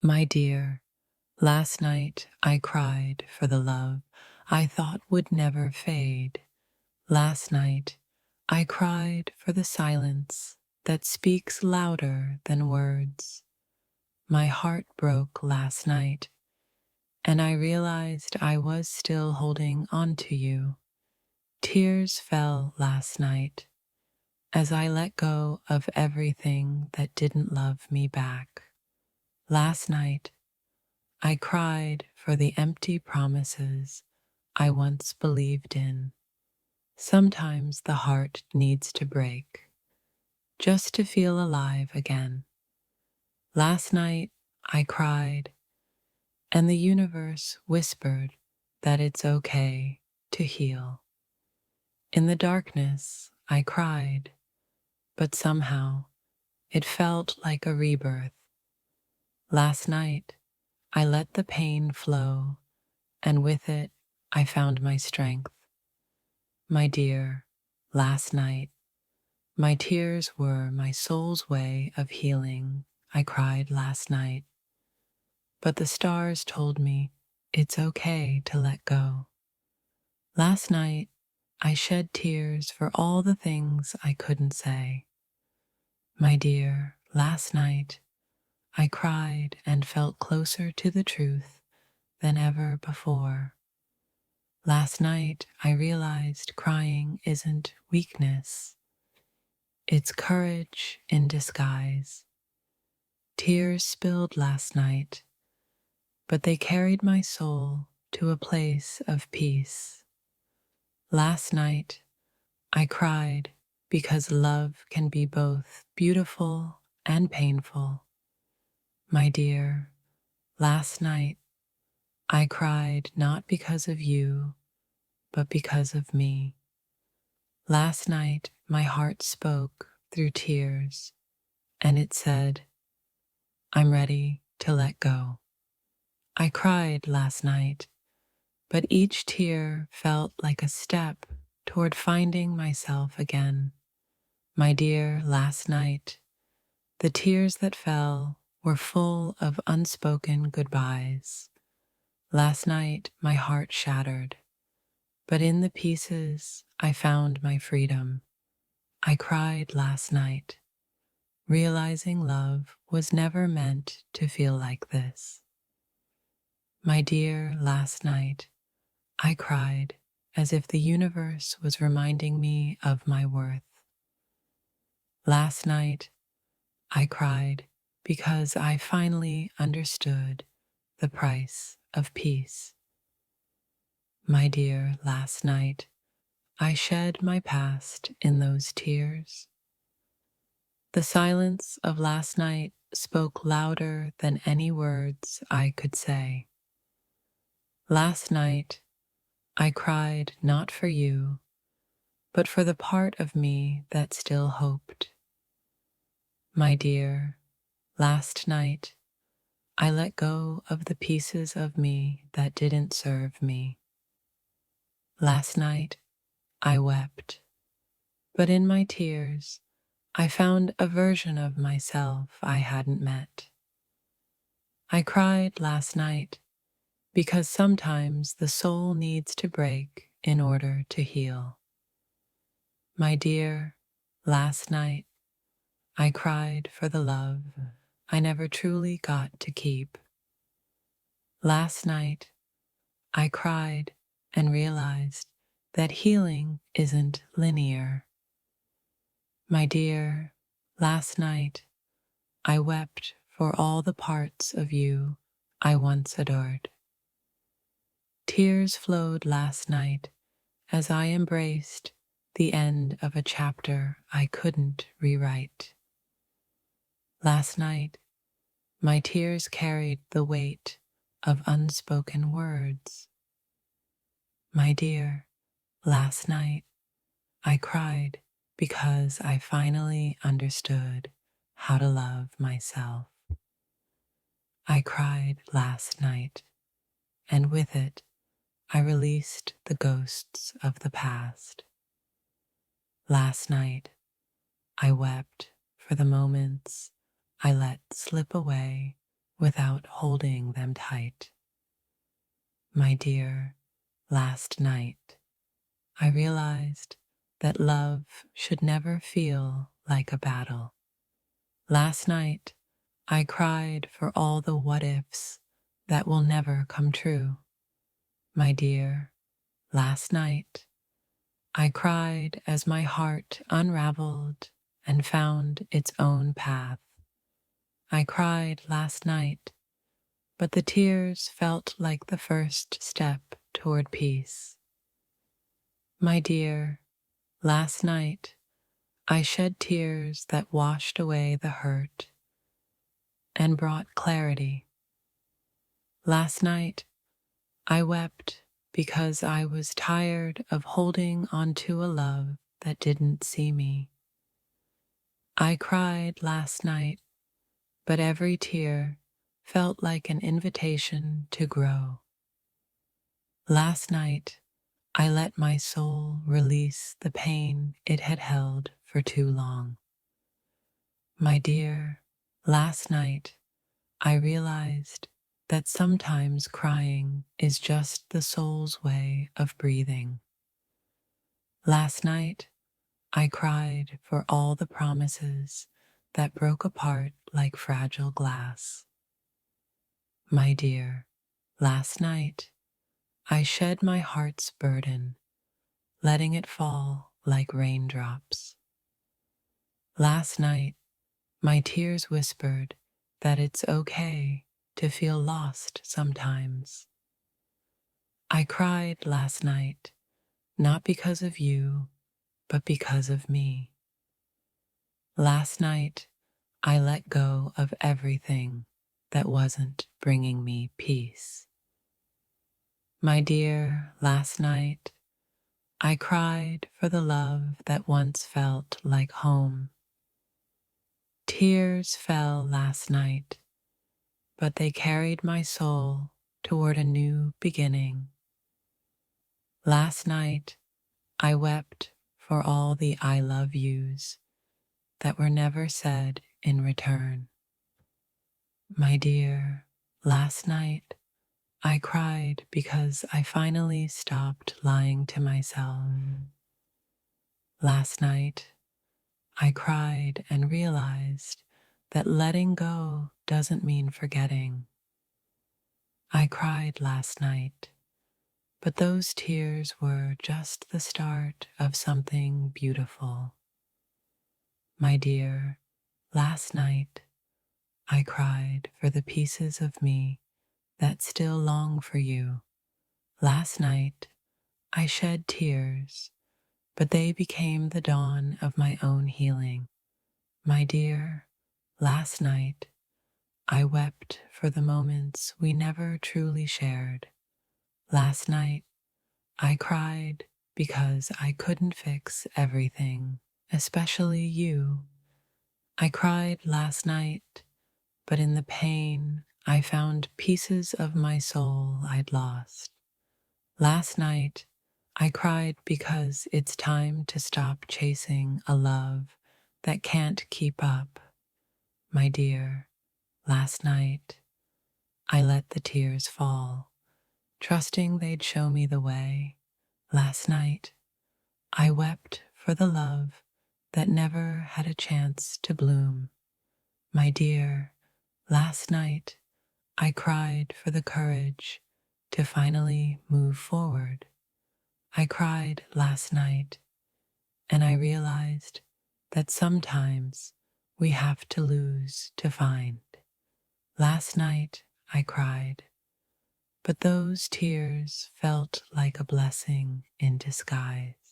My dear, last night I cried for the love I thought would never fade. Last night I cried for the silence that speaks louder than words. My heart broke last night, and I realized I was still holding on to you. Tears fell last night as I let go of everything that didn't love me back. Last night I cried for the empty promises I once believed in. Sometimes the heart needs to break just to feel alive again. Last night I cried, and the universe whispered that it's okay to heal. In the darkness, I cried, but somehow it felt like a rebirth. Last night, I let the pain flow, and with it, I found my strength. My dear, last night, my tears were my soul's way of healing. I cried last night, but the stars told me it's okay to let go. Last night, I shed tears for all the things I couldn't say. My dear, last night, I cried and felt closer to the truth than ever before. Last night, I realized crying isn't weakness, it's courage in disguise. Tears spilled last night, but they carried my soul to a place of peace. Last night, I cried because love can be both beautiful and painful. My dear, last night, I cried not because of you, but because of me. Last night, my heart spoke through tears, and it said, I'm ready to let go. I cried last night, but each tear felt like a step toward finding myself again. My dear, last night, the tears that fell were full of unspoken goodbyes. Last night, my heart shattered, but in the pieces, I found my freedom. I cried last night, realizing love was never meant to feel like this. My dear, last night, I cried as if the universe was reminding me of my worth. Last night, I cried because I finally understood the price of peace. My dear, last night, I shed my past in those tears. The silence of last night spoke louder than any words I could say. Last night, I cried not for you, but for the part of me that still hoped. My dear, last night, I let go of the pieces of me that didn't serve me. Last night, I wept, but in my tears, I found a version of myself I hadn't met. I cried last night because sometimes the soul needs to break in order to heal. My dear, last night, I cried for the love I never truly got to keep. Last night, I cried and realized that healing isn't linear. My dear, last night, I wept for all the parts of you I once adored. Tears flowed last night as I embraced the end of a chapter I couldn't rewrite. Last night, my tears carried the weight of unspoken words. My dear, last night, I cried because I finally understood how to love myself. I cried last night, and with it, I released the ghosts of the past. Last night, I wept for the moments I let slip away without holding them tight. My dear, last night I realized that love should never feel like a battle. Last night I cried for all the what ifs that will never come true. My dear, last night I cried as my heart unraveled and found its own path. I cried last night, but the tears felt like the first step toward peace. My dear, last night I shed tears that washed away the hurt and brought clarity. Last night I wept because I was tired of holding onto a love that didn't see me. I cried last night, but every tear felt like an invitation to grow. Last night, I let my soul release the pain it had held for too long. My dear, last night, I realized that sometimes crying is just the soul's way of breathing. Last night, I cried for all the promises that broke apart like fragile glass. My dear, last night, I shed my heart's burden, letting it fall like raindrops. Last night, my tears whispered that it's okay to feel lost sometimes. I cried last night, not because of you, but because of me. Last night, I let go of everything that wasn't bringing me peace. My dear, last night, I cried for the love that once felt like home. Tears fell last night, but they carried my soul toward a new beginning. Last night, I wept for all the I love yous that were never said in return. My dear, last night, I cried because I finally stopped lying to myself. Last night, I cried and realized that letting go doesn't mean forgetting. I cried last night, but those tears were just the start of something beautiful. My dear, last night, I cried for the pieces of me that still long for you. Last night, I shed tears, but they became the dawn of my own healing. My dear, last night, I wept for the moments we never truly shared. Last night, I cried because I couldn't fix everything, especially you. I cried last night, but in the pain, I found pieces of my soul I'd lost. Last night, I cried because it's time to stop chasing a love that can't keep up. My dear, last night, I let the tears fall, trusting they'd show me the way. Last night, I wept for the love that never had a chance to bloom. My dear, last night, I cried for the courage to finally move forward. I cried last night, and I realized that sometimes we have to lose to find. Last night I cried, but those tears felt like a blessing in disguise.